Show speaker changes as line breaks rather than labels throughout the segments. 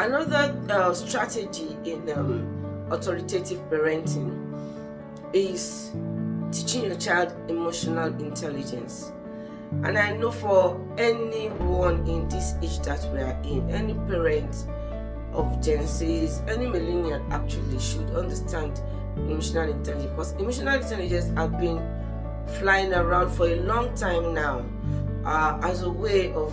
another strategy in authoritative parenting is teaching your child emotional intelligence. And I know for anyone in this age that we are in, any parent of Gen Z's, any millennial actually should understand emotional intelligence, because emotional intelligence has been flying around for a long time now as a way of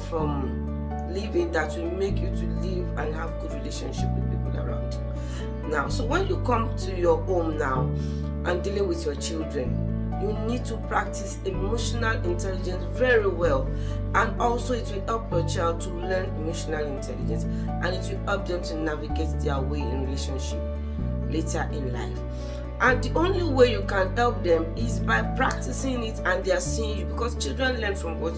living that will make you to live and have good relationship with people around you. Now, so when you come to your home now and dealing with your children, you need to practice emotional intelligence very well, and also it will help your child to learn emotional intelligence, and it will help them to navigate their way in relationship later in life. And the only way you can help them is by practicing it and they are seeing you, because children learn from what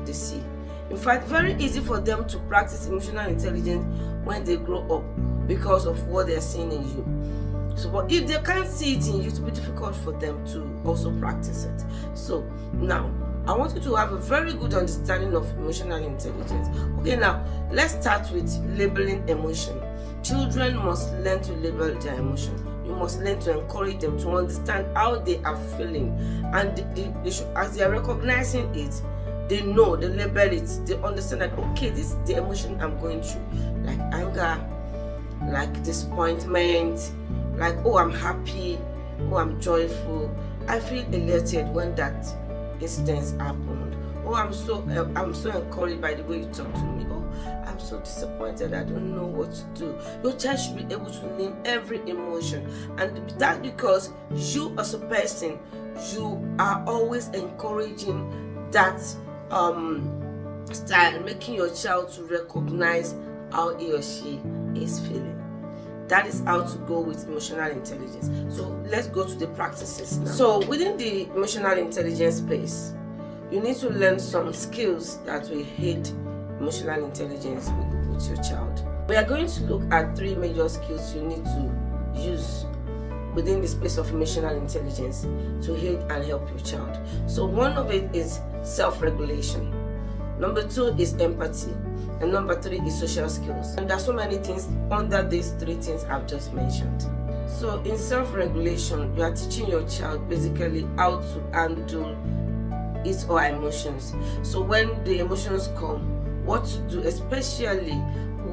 they see. In fact, very easy for them to practice emotional intelligence when they grow up because of what they are seeing in you. So, but if they can't see it in you, it will be difficult for them to also practice it. So now, I want you to have a very good understanding of emotional intelligence. Okay, now let's start with labeling emotion. Children must learn to label their emotion. You must learn to encourage them to understand how they are feeling, and they should, as they are recognizing it, they know, they label it, they understand that okay, this is the emotion I'm going through, like anger, like disappointment, like oh, I'm happy, oh, I'm joyful, I feel elated when that incident happened, oh, I'm so encouraged by the way you talk to me, oh, I'm so disappointed, I don't know what to do. Your child should be able to name every emotion, and that's because you as a person, you are always encouraging that style, making your child to recognize how he or she is feeling. That is how to go with emotional intelligence. So let's go to the practices now. So within the emotional intelligence space, you need to learn some skills that will aid emotional intelligence with your child. We are going to look at 3 major skills you need to use within the space of emotional intelligence to aid and help your child. So one of it is self-regulation. Number 2 is empathy. And number 3 is social skills. And there's so many things under these 3 things I've just mentioned. So in self-regulation, you are teaching your child basically how to handle his or her emotions. So when the emotions come, what to do, especially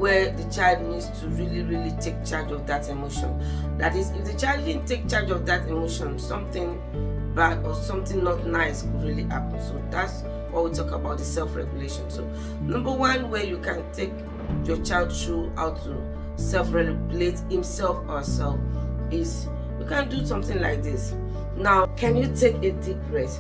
where the child needs to really take charge of that emotion. That is, if the child didn't take charge of that emotion, something bad or something not nice could really happen. So that's what we talk about, the self-regulation. So number 1 way you can take your child through how to self-regulate himself or herself is you can do something like this. Now, can you take a deep breath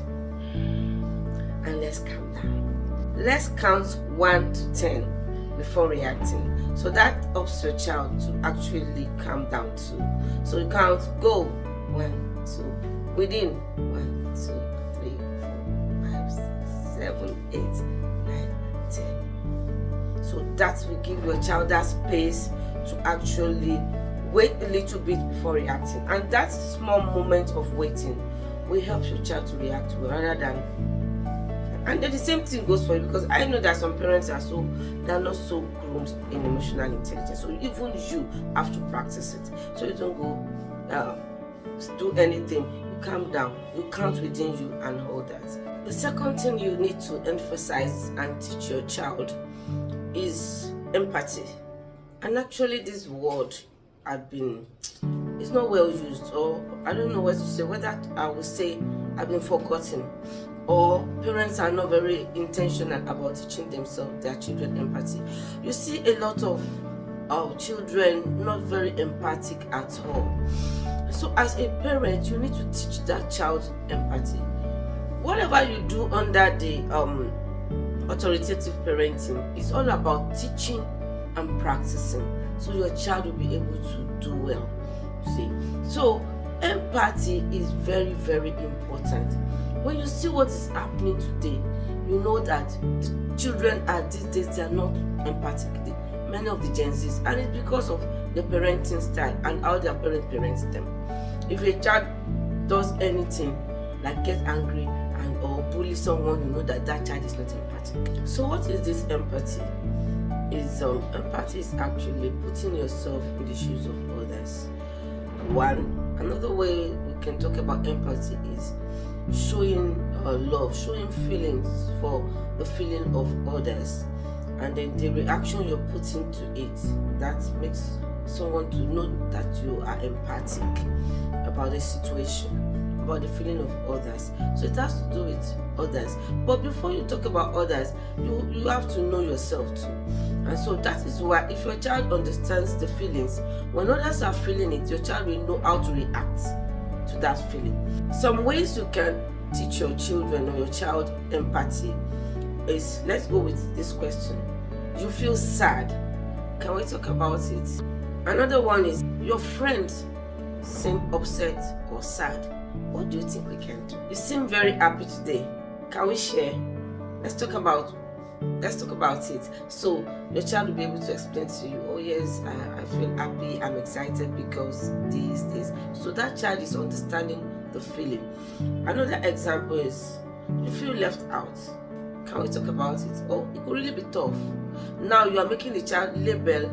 and let's calm down. Let's count 1 to 10 before reacting. So that helps your child to actually calm down too. So you count, go, 1, 2, within 1, 2, 3, 4, 5, 6, 7, 8, 9, 10. So that will give your child that space to actually wait a little bit before reacting. And that small moment of waiting will help your child to react well, rather than. And then the same thing goes for you, because I know that some parents they're not so groomed in emotional intelligence. So even you have to practice it. So you don't go do anything. You calm down. You count within you and hold that. The second thing you need to emphasize and teach your child is empathy. And actually, this word it's not well used, or I don't know what to say. Whether I will say I've been forgotten, or parents are not very intentional about teaching their children empathy. You see a lot of children not very empathic at all. So as a parent, you need to teach that child empathy. Whatever you do under the authoritative parenting is all about teaching and practicing, so your child will be able to do well. See, so empathy is very important. When you see what is happening today, you know that the children at these days, they are not empathic. Many of the Gen Zs, and it's because of the parenting style and how their parents them. If a child does anything like get angry or bully someone, you know that child is not empathic. So what is this empathy? is empathy is actually putting yourself in the shoes of others. Another way we can talk about empathy is showing love, showing feelings for the feeling of others, and then the reaction you're putting to it, that makes someone to know that you are empathic about the situation, about the feeling of others. So it has to do with others. But before you talk about others, you have to know yourself too. And so that is why if your child understands the feelings, when others are feeling it, your child will know how to react to that feeling. Some ways you can teach your children or your child empathy is, let's go with this question. You feel sad. Can we talk about it? Another one is, your friend seem upset or sad. What do you think we can do? You seem very happy today. Can we share? Let's talk about it. So your child will be able to explain to you, oh yes, I feel happy, I'm excited because this. So that child is understanding the feeling. Another example is, you feel left out. Can we talk about it? Oh, it could really be tough. Now you are making the child label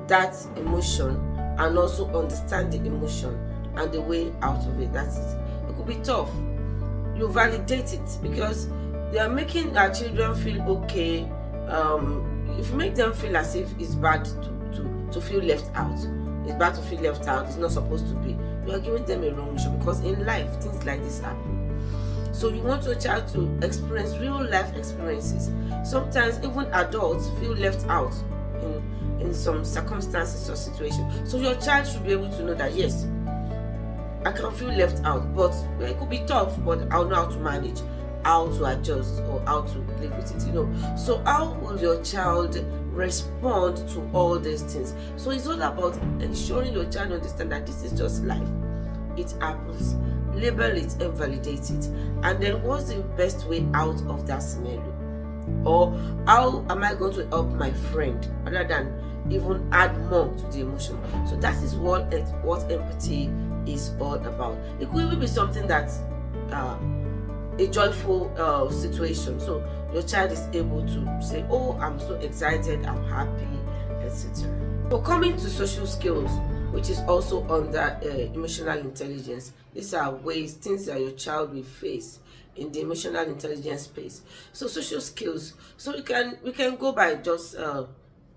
that emotion and also understand the emotion and the way out of it. That's it. It could be tough. You validate it because they are making our children feel okay. If you make them feel as if it's bad to feel left out, it's bad to feel left out, it's not supposed to be, you are giving them a wrong mission, because in life things like this happen. So you want your child to experience real life experiences. Sometimes even adults feel left out in some circumstances or situations. So your child should be able to know that yes, I can feel left out, but it could be tough, but I'll know how to manage, how to adjust, or how to live with it, So how will your child respond to all these things? So it's all about ensuring your child understand that this is just life. It happens. Label it and validate it. And then what's the best way out of that scenario? Or how am I going to help my friend rather than even add more to the emotion? So that is what empathy is all about. It could even be something that's a joyful situation. So your child is able to say, oh, I'm so excited, I'm happy, etc. So coming to social skills, which is also under emotional intelligence. These are things that your child will face in the emotional intelligence space. So social skills. So we can go by just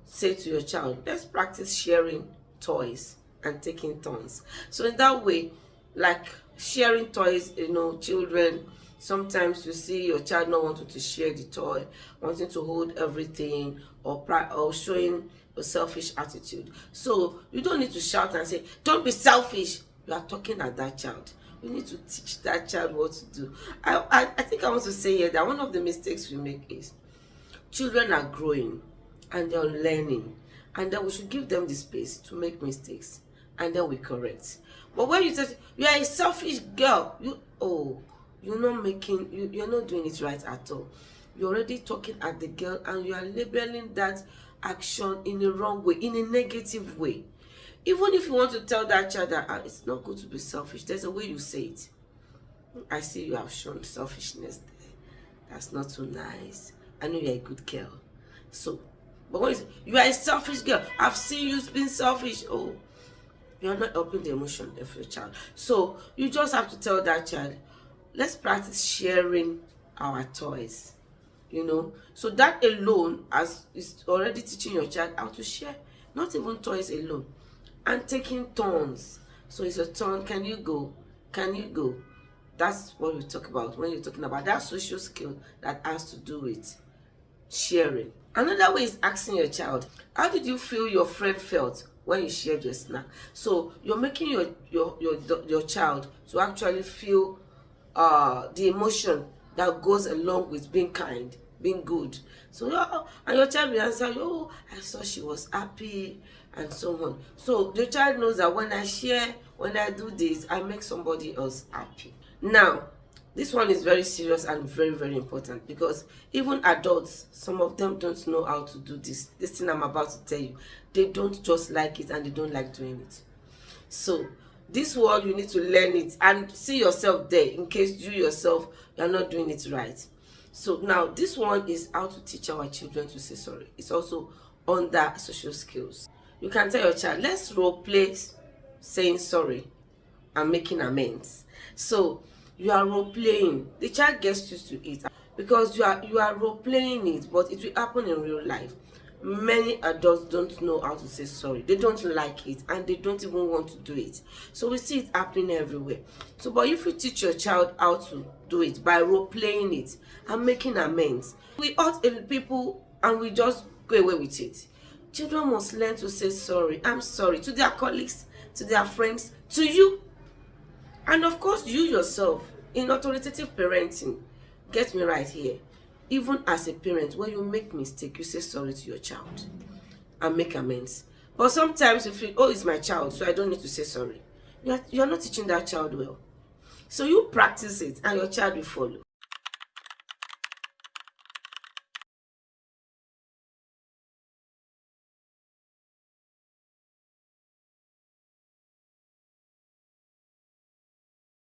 say to your child, let's practice sharing toys and taking turns. So in that way, like sharing toys, children, sometimes you see your child not wanting to share the toy, wanting to hold everything, or showing a selfish attitude. So you don't need to shout and say, don't be selfish. You are talking at that child. You need to teach that child what to do. I think I want to say here that one of the mistakes we make is, children are growing and they're learning, and then we should give them the space to make mistakes, and then we correct. But when you say you are a selfish girl, you're not doing it right at all. You're already talking at the girl, and you are labeling that action in the wrong way, in a negative way. Even if you want to tell that child that it's not good to be selfish, there's a way you say it. I see you have shown selfishness there. That's not so nice. I know you're a good girl. So, but when you are a selfish girl, I've seen you being selfish. Oh, you're not helping the emotion of your child. So you just have to tell that child, let's practice sharing our toys. So that alone is already teaching your child how to share, not even toys alone, and taking turns. So it's a turn. Can you go? That's what we talk about when you're talking about that social skill that has to do with sharing. Another way is asking your child, how did you feel your friend felt when you shared your snack? So you're making your child to actually feel the emotion that goes along with being kind, being good. So and your child will answer, oh, I saw she was happy, and so on. So the child knows that when I share, when I do this, I make somebody else happy. Now, this one is very serious and very, very important, because even adults, some of them don't know how to do this thing I'm about to tell you. They don't just like it, and they don't like doing it. So this one, you need to learn it and see yourself there in case you yourself are not doing it right. So now this one is how to teach our children to say sorry. It's also under social skills. You can tell your child, let's role play saying sorry and making amends. So you are role playing. The child gets used to it because you are role playing it, but it will happen in real life. Many adults don't know how to say sorry. They don't like it and they don't even want to do it. So we see it happening everywhere. So but if you teach your child how to do it by role playing it and making amends, we hurt people and we just go away with it. Children must learn to say sorry. I'm sorry to their colleagues, to their friends, to you. And of course, you yourself, in authoritative parenting, get me right here. Even as a parent, when you make mistake, you say sorry to your child and make amends. But sometimes you feel, oh, it's my child, so I don't need to say sorry. You're not teaching that child well. So you practice it and your child will follow.